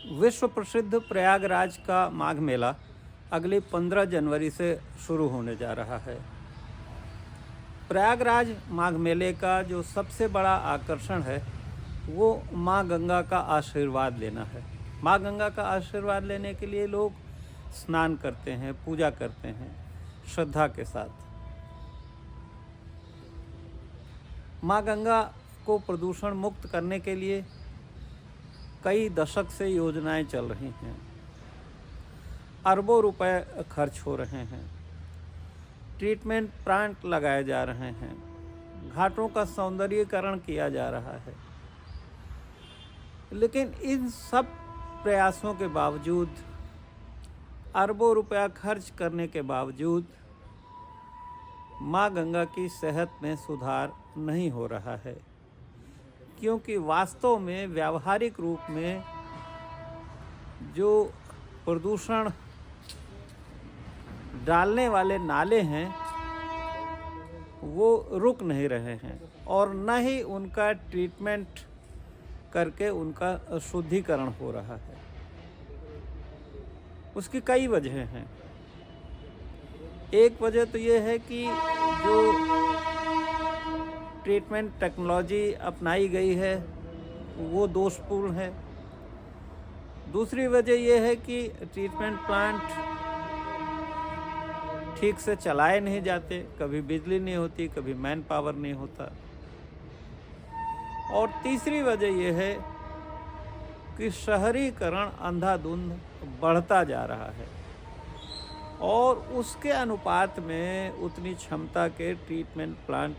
विश्व प्रसिद्ध प्रयागराज का माघ मेला अगली 15 जनवरी से शुरू होने जा रहा है। प्रयागराज माघ मेले का जो सबसे बड़ा आकर्षण है वो माँ गंगा का आशीर्वाद लेना है। माँ गंगा का आशीर्वाद लेने के लिए लोग स्नान करते हैं, पूजा करते हैं श्रद्धा के साथ। माँ गंगा को प्रदूषण मुक्त करने के लिए कई दशक से योजनाएं चल रही हैं, अरबों रुपए खर्च हो रहे हैं, ट्रीटमेंट प्लांट लगाए जा रहे हैं, घाटों का सौंदर्यीकरण किया जा रहा है। लेकिन इन सब प्रयासों के बावजूद, अरबों रुपया खर्च करने के बावजूद माँ गंगा की सेहत में सुधार नहीं हो रहा है, क्योंकि वास्तव में व्यावहारिक रूप में जो प्रदूषण डालने वाले नाले हैं वो रुक नहीं रहे हैं और न ही उनका ट्रीटमेंट करके उनका शुद्धिकरण हो रहा है। उसकी कई वजह हैं। एक वजह तो ये है कि जो ट्रीटमेंट टेक्नोलॉजी अपनाई गई है वो दोषपूर्ण है। दूसरी वजह यह है कि ट्रीटमेंट प्लांट ठीक से चलाए नहीं जाते, कभी बिजली नहीं होती, कभी मैन पावर नहीं होता। और तीसरी वजह यह है कि शहरीकरण अंधाधुंध बढ़ता जा रहा है और उसके अनुपात में उतनी क्षमता के ट्रीटमेंट प्लांट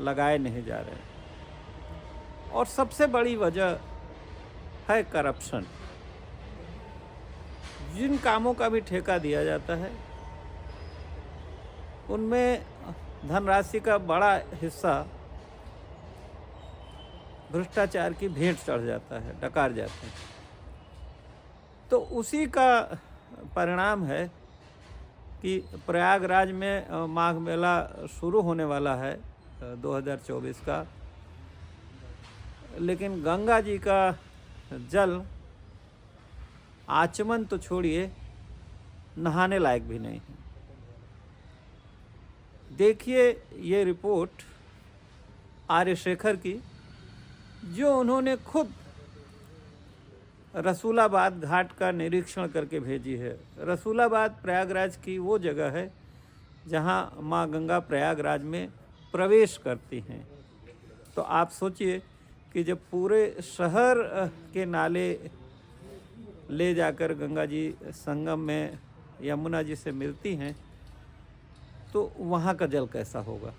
लगाए नहीं जा रहे। और सबसे बड़ी वजह है करप्शन। जिन कामों का भी ठेका दिया जाता है उनमें धनराशि का बड़ा हिस्सा भ्रष्टाचार की भेंट चढ़ जाता है, डकार जाते हैं। तो उसी का परिणाम है कि प्रयागराज में माघ मेला शुरू होने वाला है 2024 का, लेकिन गंगा जी का जल आचमन तो छोड़िए, नहाने लायक भी नहीं है। देखिए ये रिपोर्ट आर्यशेखर की, जो उन्होंने खुद रसूलाबाद घाट का निरीक्षण करके भेजी है। रसूलाबाद प्रयागराज की वो जगह है जहां माँ गंगा प्रयागराज में प्रवेश करती हैं। तो आप सोचिए कि जब पूरे शहर के नाले ले जाकर गंगा जी संगम में यमुना जी से मिलती हैं तो वहाँ का जल कैसा होगा।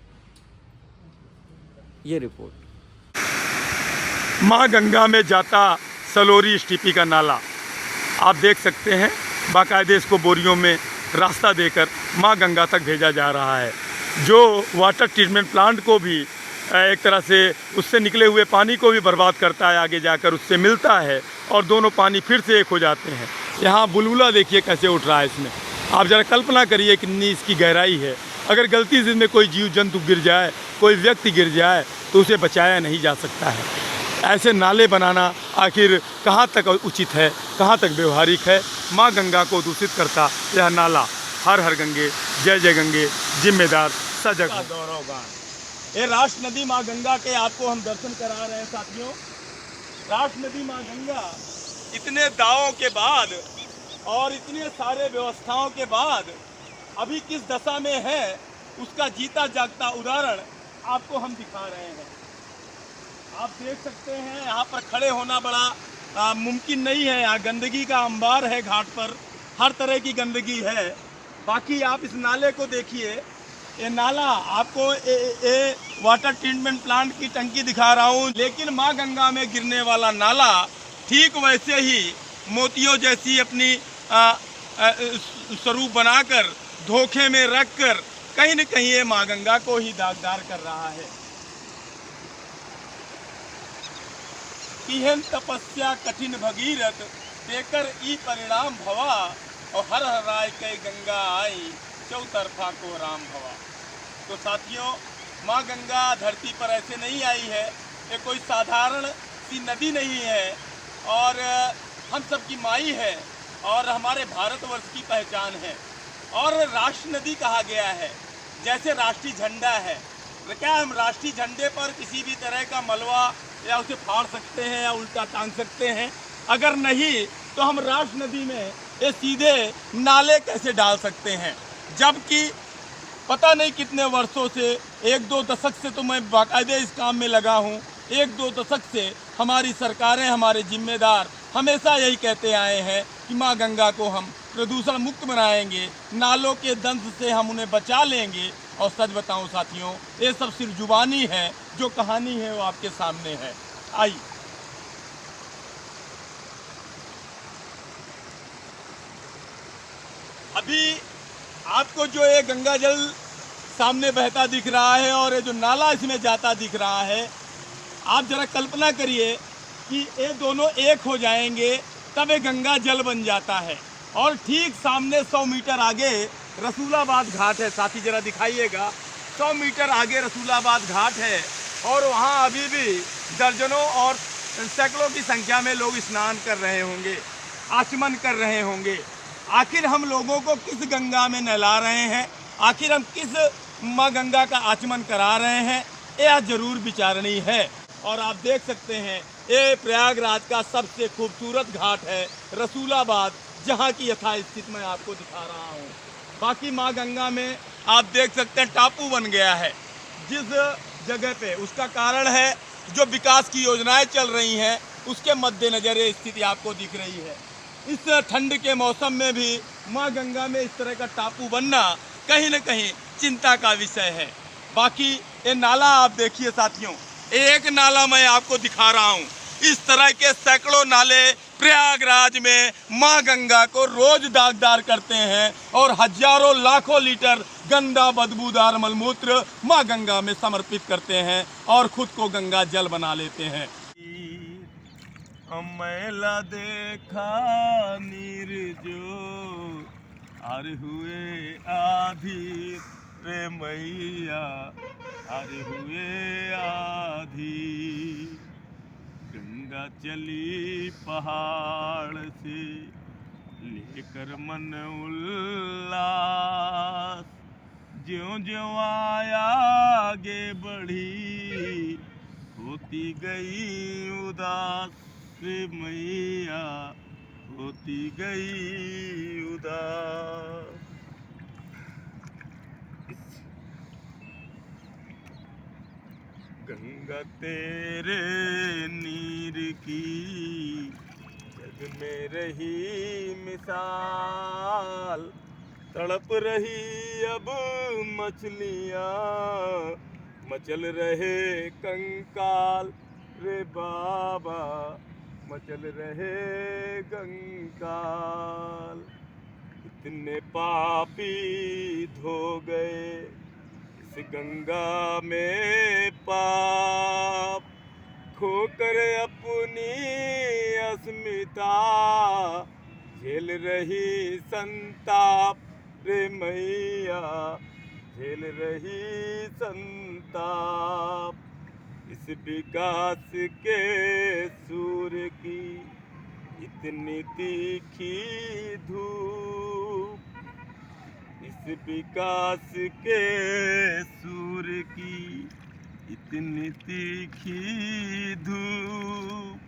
ये रिपोर्ट। माँ गंगा में जाता सलोरी स्टीपी का नाला आप देख सकते हैं। बाकायदे इसको बोरियों में रास्ता देकर माँ गंगा तक भेजा जा रहा है, जो वाटर ट्रीटमेंट प्लांट को भी एक तरह से उससे निकले हुए पानी को भी बर्बाद करता है। आगे जाकर उससे मिलता है और दोनों पानी फिर से एक हो जाते हैं। यहाँ बुलबुला देखिए कैसे उठ रहा है इसमें। आप ज़रा कल्पना करिए कितनी इसकी गहराई है। अगर गलती से इसमें कोई जीव जंतु गिर जाए, कोई व्यक्ति गिर जाए तो उसे बचाया नहीं जा सकता है। ऐसे नाले बनाना आखिर कहाँ तक उचित है, कहाँ तक व्यवहारिक है। माँ गंगा को दूषित करता यह नाला। हर हर गंगे, जय जय गंगे, जिम्मेदार सजग हो। गौरव गान ये राष्ट्र नदी माँ गंगा के आपको हम दर्शन करा रहे हैं साथियों। राष्ट्र नदी माँ गंगा इतने दावों के बाद और इतने सारे व्यवस्थाओं के बाद अभी किस दशा में है उसका जीता जागता उदाहरण आपको हम दिखा रहे हैं। आप देख सकते हैं यहाँ पर खड़े होना बड़ा मुमकिन नहीं है। यहाँ गंदगी का अंबार है, घाट पर हर तरह की गंदगी है। बाकी आप इस नाले को देखिए। ये नाला आपको वाटर ट्रीटमेंट प्लांट की टंकी दिखा रहा हूँ, लेकिन माँ गंगा में गिरने वाला नाला ठीक वैसे ही मोतियों जैसी अपनी स्वरूप बनाकर धोखे में रखकर कहीं न कहीं ये माँ गंगा को ही दागदार कर रहा है। किहन तपस्या कठिन भगीरथ देकर ई परिणाम भवा और हर हर राय कई गंगा आई चौतरफा को राम भवा। तो साथियों, माँ गंगा धरती पर ऐसे नहीं आई है, ये कोई साधारण सी नदी नहीं है और हम सबकी माई है और हमारे भारतवर्ष की पहचान है। और राष्ट्र नदी कहा गया है, जैसे राष्ट्रीय झंडा है। क्या हम राष्ट्रीय झंडे पर किसी भी तरह का मलबा या उसे फाड़ सकते हैं या उल्टा टांग सकते हैं? अगर नहीं तो हम राष्ट्र नदी में ये सीधे नाले कैसे डाल सकते हैं? जबकि पता नहीं कितने वर्षों से, 1-2 दशक से तो मैं बाकायदे इस काम में लगा हूँ। 1-2 दशक से हमारी सरकारें, हमारे जिम्मेदार हमेशा यही कहते आए हैं कि माँ गंगा को हम प्रदूषण मुक्त बनाएंगे, नालों के दंश से हम उन्हें बचा लेंगे। और सच बताऊं साथियों, ये सब सिर्फ जुबानी है, जो कहानी है वो आपके सामने है। आइए अभी आपको जो ये गंगा जल सामने बहता दिख रहा है और ये जो नाला इसमें जाता दिख रहा है, आप जरा कल्पना करिए कि ये दोनों एक हो जाएंगे तब ये गंगा जल बन जाता है। और ठीक सामने 100 मीटर आगे रसूलाबाद घाट है। साथी जरा दिखाइएगा, 100 मीटर आगे रसूलाबाद घाट है और वहाँ अभी भी दर्जनों और सैकड़ों की संख्या में लोग स्नान कर रहे होंगे, आचमन कर रहे होंगे। आखिर हम लोगों को किस गंगा में नहला रहे हैं? आखिर हम किस माँ गंगा का आचमन करा रहे हैं? यह जरूर विचारणीय है। और आप देख सकते हैं, ये प्रयागराज का सबसे खूबसूरत घाट है रसूलाबाद, जहाँ की यथास्थिति मैं आपको दिखा रहा हूँ। बाकी माँ गंगा में आप देख सकते हैं टापू बन गया है जिस जगह पे। उसका कारण है जो विकास की योजनाएं चल रही हैं, उसके मद्देनजर ये स्थिति आपको दिख रही है। इस ठंड के मौसम में भी माँ गंगा में इस तरह का टापू बनना कहीं न कहीं चिंता का विषय है। बाकी ये नाला आप देखिए साथियों, एक नाला मैं आपको दिखा रहा हूँ। इस तरह के सैकड़ों नाले प्रयागराज में माँ गंगा को रोज दागदार करते हैं और हजारों लाखों लीटर गंदा बदबूदार मलमूत्र माँ गंगा में समर्पित करते हैं और खुद को गंगा जल बना लेते हैं। मैला देखा नीर जो आर हुए आधी रे मैया, आर हुए आधी। गंगा चली पहाड़ से लेकर मन उल्लास, ज्यों ज्यों आया आगे बढ़ी होती गई उदास रे मैया, होती गई उदास। गंगा तेरे नीर की जग में रही मिसाल, तड़प रही अब मछलियाँ, मचल रहे कंकाल रे बाबा, मचल रहे कंकाल। इतने पापी धो गए इस गंगा में पाप, खोकर अपनी अस्मिता झेल रही संताप रे मैया, झेल रही संताप। इस विकास के सूर्य की इतनी तीखी धूप, इस विकास के सूर्य की इतनी तीखी धूप।